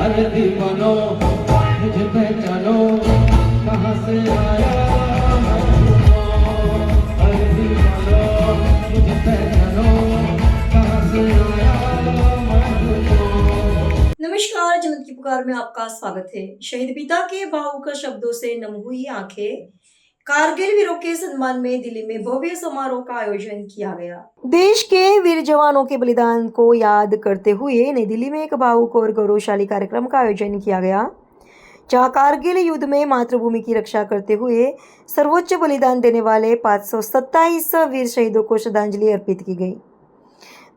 अरे दीवानो मुझे पहचानो कहाँ से आया अरे दीवानो मुझे पहचानो कहाँ से आया। नमस्कार, जनता की पुकार में आपका स्वागत है। शहीद पिता के भावुक शब्दों से नम हुई आंखें, कारगिल वीरों के सम्मान में दिल्ली में भव्य समारोह का आयोजन किया गया। देश के वीर जवानों के बलिदान को याद करते हुए नई दिल्ली में एक भावुक और गौरवशाली कार्यक्रम का आयोजन किया गया, जहां कारगिल युद्ध में मातृभूमि की रक्षा करते हुए सर्वोच्च बलिदान देने वाले 527 वीर शहीदों को श्रद्धांजलि अर्पित की गई।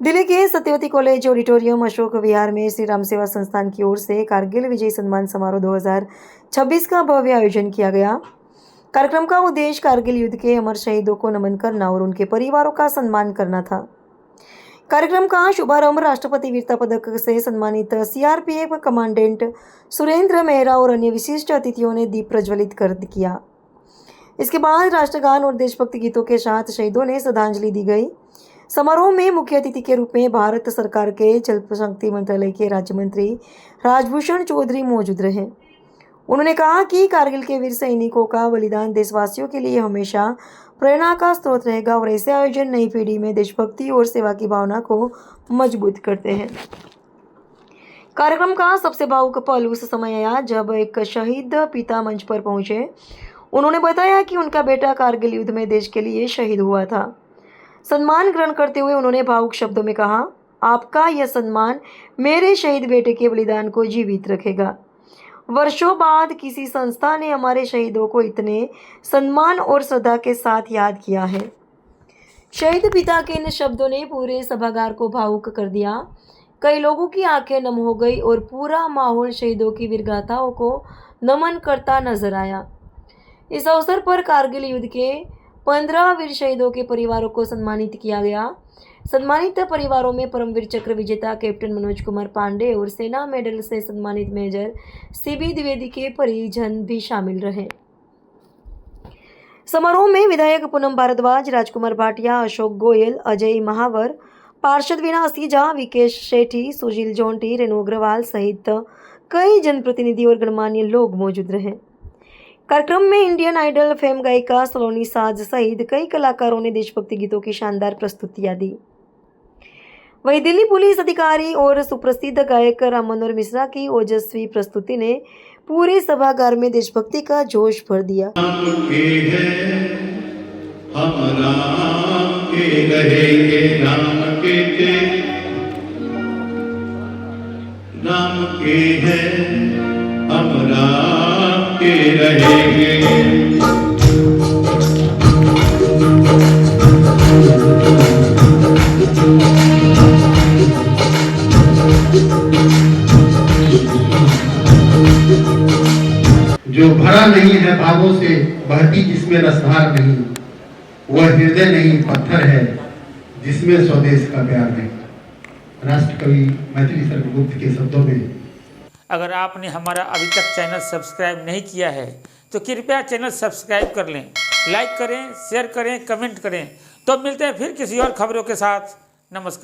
दिल्ली के सत्यवती कॉलेज ऑडिटोरियम अशोक विहार में श्री राम सेवा संस्थान की ओर से कारगिल विजय सम्मान समारोह 2026 का भव्य आयोजन किया गया। कार्यक्रम का उद्देश्य कारगिल युद्ध के अमर शहीदों को नमन करना और उनके परिवारों का सम्मान करना था। कार्यक्रम का शुभारंभ राष्ट्रपति वीरता पदक से सम्मानित सीआरपीएफ कमांडेंट सुरेंद्र मेहरा और अन्य विशिष्ट अतिथियों ने दीप प्रज्वलित कर किया। इसके बाद राष्ट्रगान और देशभक्ति गीतों के साथ शहीदों ने श्रद्धांजलि दी गई। समारोह में मुख्य अतिथि के रूप में भारत सरकार के जल शक्ति मंत्रालय के राज्य मंत्री राजभूषण चौधरी मौजूद रहे। उन्होंने कहा कि कारगिल के वीर सैनिकों का बलिदान देशवासियों के लिए हमेशा प्रेरणा का स्रोत रहेगा और ऐसे आयोजन नई पीढ़ी में देशभक्ति और सेवा की भावना को मजबूत करते हैं। कार्यक्रम का सबसे भावुक पल उस समय आया जब एक शहीद पिता मंच पर पहुंचे। उन्होंने बताया कि उनका बेटा कारगिल युद्ध में देश के लिए शहीद हुआ था। सम्मान ग्रहण करते हुए उन्होंने भावुक शब्दों में कहा, आपका यह सम्मान मेरे शहीद बेटे के बलिदान को जीवित रखेगा। वर्षों बाद किसी संस्था ने हमारे शहीदों को इतने सम्मान और श्रद्धा के साथ याद किया है। शहीद पिता के इन शब्दों ने पूरे सभागार को भावुक कर दिया। कई लोगों की आंखें नम हो गई और पूरा माहौल शहीदों की वीरगाथाओं को नमन करता नजर आया। इस अवसर पर कारगिल युद्ध के 15 वीर शहीदों के परिवारों को सम्मानित किया गया। सम्मानित परिवारों में परमवीर चक्र विजेता कैप्टन मनोज कुमार पांडे और सेना मेडल से सम्मानित मेजर सीबी द्विवेदी के परिजन भी शामिल रहे। समारोह में विधायक पूनम भारद्वाज, राजकुमार भाटिया, अशोक गोयल, अजय महावर, पार्षद वीणा असीजा, विकेश शेट्टी, सुशील जोंटी, रेणु अग्रवाल सहित कई जनप्रतिनिधि और गणमान्य लोग मौजूद रहे। कार्यक्रम में इंडियन आइडल फेम गायिका सलोनी साज सहित कई कलाकारों ने देशभक्ति गीतों की शानदार प्रस्तुतियां दी। वहीं दिल्ली पुलिस अधिकारी और सुप्रसिद्ध गायक राम मनोहर मिश्रा की ओजस्वी प्रस्तुति ने पूरे सभागार में देशभक्ति का जोश भर दिया। जो भरा नहीं है भावों से, बहती जिसमें रसधार नहीं, वह हृदय नहीं पत्थर है जिसमें स्वदेश का प्यार नहीं। राष्ट्र कवि मैथिली सर्वगुप्त के शब्दों में। अगर आपने हमारा अभी तक चैनल सब्सक्राइब नहीं किया है तो कृपया चैनल सब्सक्राइब कर लें, लाइक करें, शेयर करें, कमेंट करें। तो मिलते हैं फिर किसी और खबरों के साथ। नमस्कार।